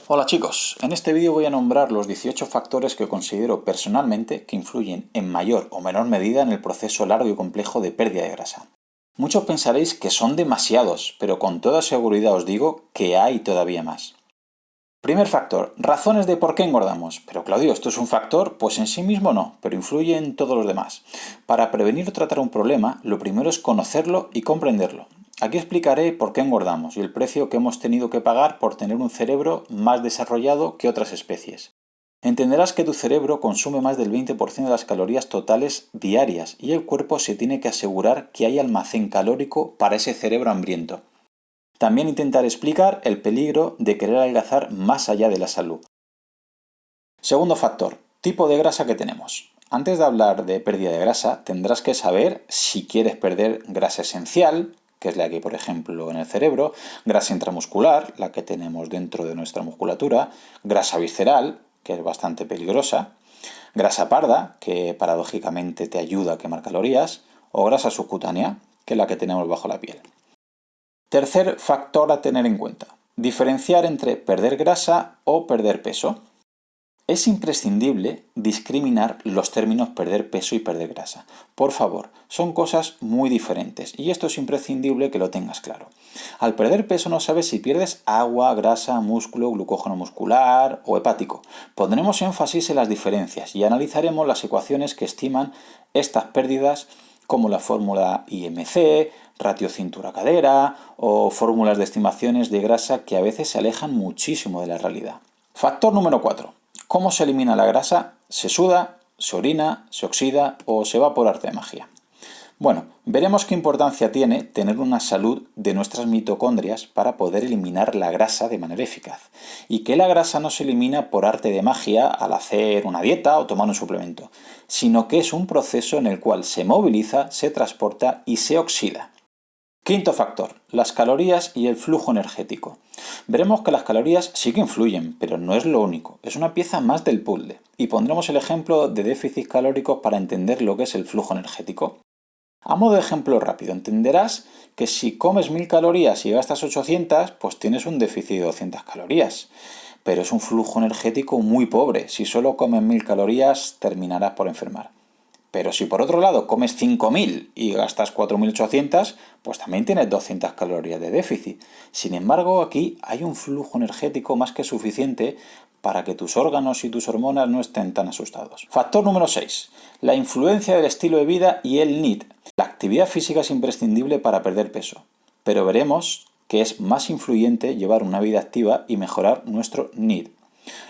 Hola chicos, en este vídeo voy a nombrar los 18 factores que considero personalmente que influyen en mayor o menor medida en el proceso largo y complejo de pérdida de grasa. Muchos pensaréis que son demasiados, pero con toda seguridad os digo que hay todavía más. Primer factor, razones de por qué engordamos. Pero Claudio, ¿esto es un factor? Pues en sí mismo no, pero influye en todos los demás. Para prevenir o tratar un problema, lo primero es conocerlo y comprenderlo. Aquí explicaré por qué engordamos y el precio que hemos tenido que pagar por tener un cerebro más desarrollado que otras especies. Entenderás que tu cerebro consume más del 20% de las calorías totales diarias y el cuerpo se tiene que asegurar que hay almacén calórico para ese cerebro hambriento. También intentaré explicar el peligro de querer adelgazar más allá de la salud. Segundo factor, tipo de grasa que tenemos. Antes de hablar de pérdida de grasa, tendrás que saber si quieres perder grasa esencial, que es la que hay, por ejemplo, en el cerebro, grasa intramuscular, la que tenemos dentro de nuestra musculatura, grasa visceral, que es bastante peligrosa, grasa parda, que paradójicamente te ayuda a quemar calorías, o grasa subcutánea, que es la que tenemos bajo la piel. Tercer factor a tener en cuenta, diferenciar entre perder grasa o perder peso. Es imprescindible discriminar los términos perder peso y perder grasa. Por favor, son cosas muy diferentes y esto es imprescindible que lo tengas claro. Al perder peso no sabes si pierdes agua, grasa, músculo, glucógeno muscular o hepático. Pondremos énfasis en las diferencias y analizaremos las ecuaciones que estiman estas pérdidas como la fórmula IMC, ratio cintura-cadera o fórmulas de estimaciones de grasa que a veces se alejan muchísimo de la realidad. Factor número 4. ¿Cómo se elimina la grasa? ¿Se suda, se orina, se oxida o se va por arte de magia? Bueno, veremos qué importancia tiene tener una salud de nuestras mitocondrias para poder eliminar la grasa de manera eficaz. Y que la grasa no se elimina por arte de magia al hacer una dieta o tomar un suplemento, sino que es un proceso en el cual se moviliza, se transporta y se oxida. Quinto factor, las calorías y el flujo energético. Veremos que las calorías sí que influyen, pero no es lo único, es una pieza más del puzzle. Y pondremos el ejemplo de déficit calórico para entender lo que es el flujo energético. A modo de ejemplo rápido, entenderás que si comes 1000 calorías y gastas 800, pues tienes un déficit de 200 calorías. Pero es un flujo energético muy pobre. Si solo comes 1000 calorías, terminarás por enfermar. Pero si por otro lado comes 5000 y gastas 4800, pues también tienes 200 calorías de déficit. Sin embargo, aquí hay un flujo energético más que suficiente para que tus órganos y tus hormonas no estén tan asustados. Factor número 6. La influencia del estilo de vida y el NEAT. La actividad física es imprescindible para perder peso, pero veremos que es más influyente llevar una vida activa y mejorar nuestro NEAT,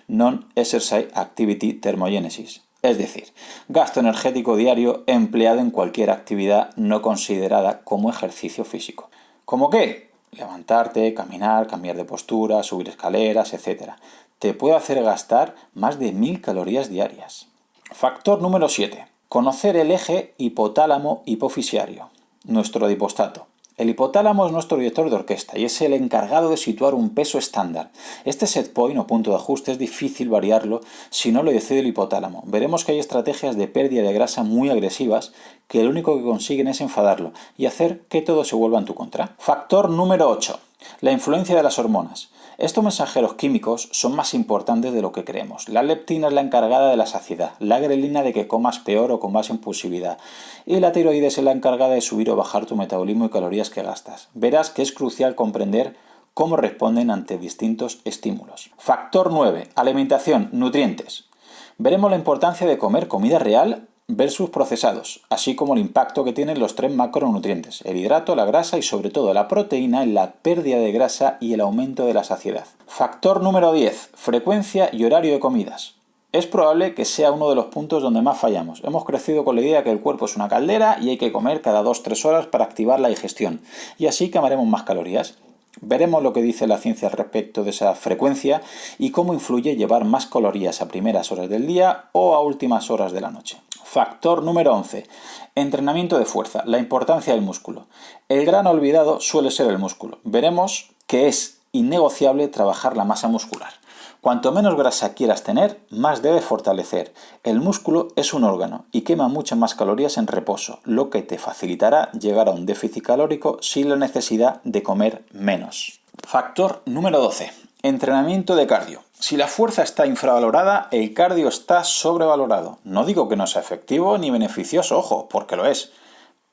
Non-Exercise Activity Thermogenesis. Es decir, gasto energético diario empleado en cualquier actividad no considerada como ejercicio físico. ¿Cómo qué? Levantarte, caminar, cambiar de postura, subir escaleras, etc. Te puede hacer gastar más de 1000 calorías diarias. Factor número 7. Conocer el eje hipotálamo-hipofisiario, nuestro adipostato. El hipotálamo es nuestro director de orquesta y es el encargado de situar un peso estándar. Este set point o punto de ajuste es difícil variarlo si no lo decide el hipotálamo. Veremos que hay estrategias de pérdida de grasa muy agresivas que lo único que consiguen es enfadarlo y hacer que todo se vuelva en tu contra. Factor número 8. La influencia de las hormonas. Estos mensajeros químicos son más importantes de lo que creemos. La leptina es la encargada de la saciedad, la grelina de que comas peor o con más impulsividad, y la tiroides es la encargada de subir o bajar tu metabolismo y calorías que gastas. Verás que es crucial comprender cómo responden ante distintos estímulos. Factor 9. Alimentación, nutrientes. Veremos la importancia de comer comida real versus procesados, así como el impacto que tienen los 3 macronutrientes, el hidrato, la grasa y sobre todo la proteína en la pérdida de grasa y el aumento de la saciedad. Factor número 10. Frecuencia y horario de comidas. Es probable que sea uno de los puntos donde más fallamos. Hemos crecido con la idea que el cuerpo es una caldera y hay que comer cada 2-3 horas para activar la digestión, y así quemaremos más calorías. Veremos lo que dice la ciencia respecto de esa frecuencia y cómo influye llevar más calorías a primeras horas del día o a últimas horas de la noche. Factor número 11. Entrenamiento de fuerza, la importancia del músculo. El gran olvidado suele ser el músculo. Veremos que es innegociable trabajar la masa muscular. Cuanto menos grasa quieras tener, más debes fortalecer. El músculo es un órgano y quema muchas más calorías en reposo, lo que te facilitará llegar a un déficit calórico sin la necesidad de comer menos. Factor número 12. Entrenamiento de cardio. Si la fuerza está infravalorada, el cardio está sobrevalorado. No digo que no sea efectivo ni beneficioso, ojo, porque lo es,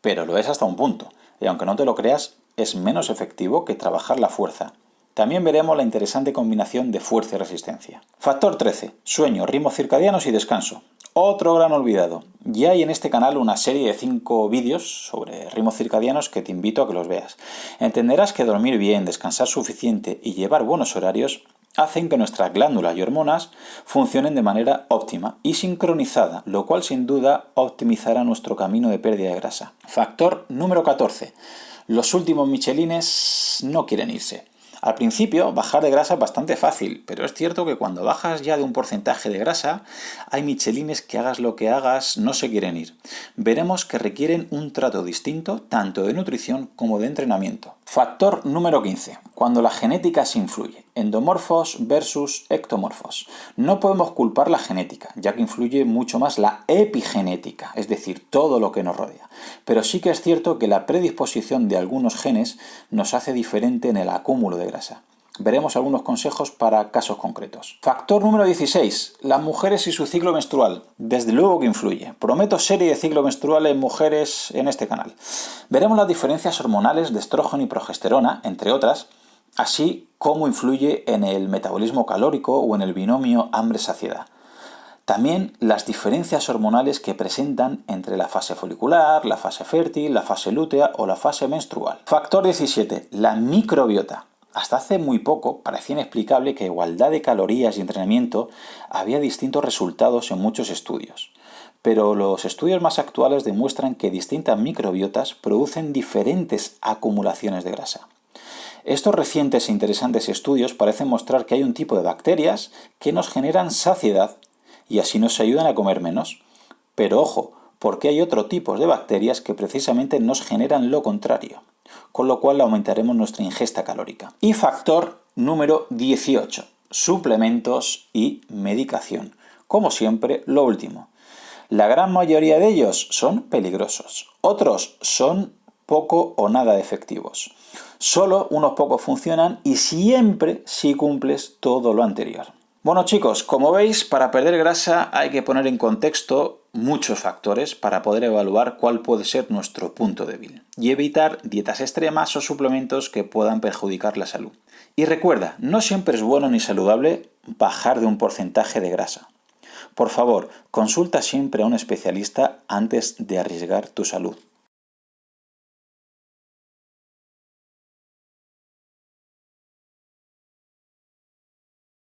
pero lo es hasta un punto. Y aunque no te lo creas, es menos efectivo que trabajar la fuerza. También veremos la interesante combinación de fuerza y resistencia. Factor 13. Sueño, ritmos circadianos y descanso. Otro gran olvidado. Ya hay en este canal una serie de 5 vídeos sobre ritmos circadianos que te invito a que los veas. Entenderás que dormir bien, descansar suficiente y llevar buenos horarios hacen que nuestras glándulas y hormonas funcionen de manera óptima y sincronizada, lo cual sin duda optimizará nuestro camino de pérdida de grasa. Factor número 14. Los últimos michelines no quieren irse. Al principio, bajar de grasa es bastante fácil, pero es cierto que cuando bajas ya de un porcentaje de grasa, hay michelines que hagas lo que hagas, no se quieren ir. Veremos que requieren un trato distinto, tanto de nutrición como de entrenamiento. Factor número 15. Cuando la genética se influye. Endomorfos versus ectomorfos. No podemos culpar la genética, ya que influye mucho más la epigenética, es decir, todo lo que nos rodea. Pero sí que es cierto que la predisposición de algunos genes nos hace diferente en el acúmulo de grasa. Veremos algunos consejos para casos concretos. Factor número 16. Las mujeres y su ciclo menstrual. Desde luego que influye. Prometo serie de ciclo menstrual en mujeres en este canal. Veremos las diferencias hormonales de estrógeno y progesterona, entre otras, así como influye en el metabolismo calórico o en el binomio hambre-saciedad. También las diferencias hormonales que presentan entre la fase folicular, la fase fértil, la fase lútea o la fase menstrual. Factor 17. La microbiota. Hasta hace muy poco parecía inexplicable que a igualdad de calorías y entrenamiento había distintos resultados en muchos estudios. Pero los estudios más actuales demuestran que distintas microbiotas producen diferentes acumulaciones de grasa. Estos recientes e interesantes estudios parecen mostrar que hay un tipo de bacterias que nos generan saciedad y así nos ayudan a comer menos. Pero ojo, porque hay otro tipo de bacterias que precisamente nos generan lo contrario, con lo cual aumentaremos nuestra ingesta calórica. Y factor número 18, suplementos y medicación. Como siempre, lo último. La gran mayoría de ellos son peligrosos, otros son poco o nada efectivos. Solo unos pocos funcionan y siempre si cumples todo lo anterior. Bueno chicos, como veis, para perder grasa hay que poner en contexto muchos factores para poder evaluar cuál puede ser nuestro punto débil y evitar dietas extremas o suplementos que puedan perjudicar la salud. Y recuerda, no siempre es bueno ni saludable bajar de un porcentaje de grasa. Por favor, consulta siempre a un especialista antes de arriesgar tu salud.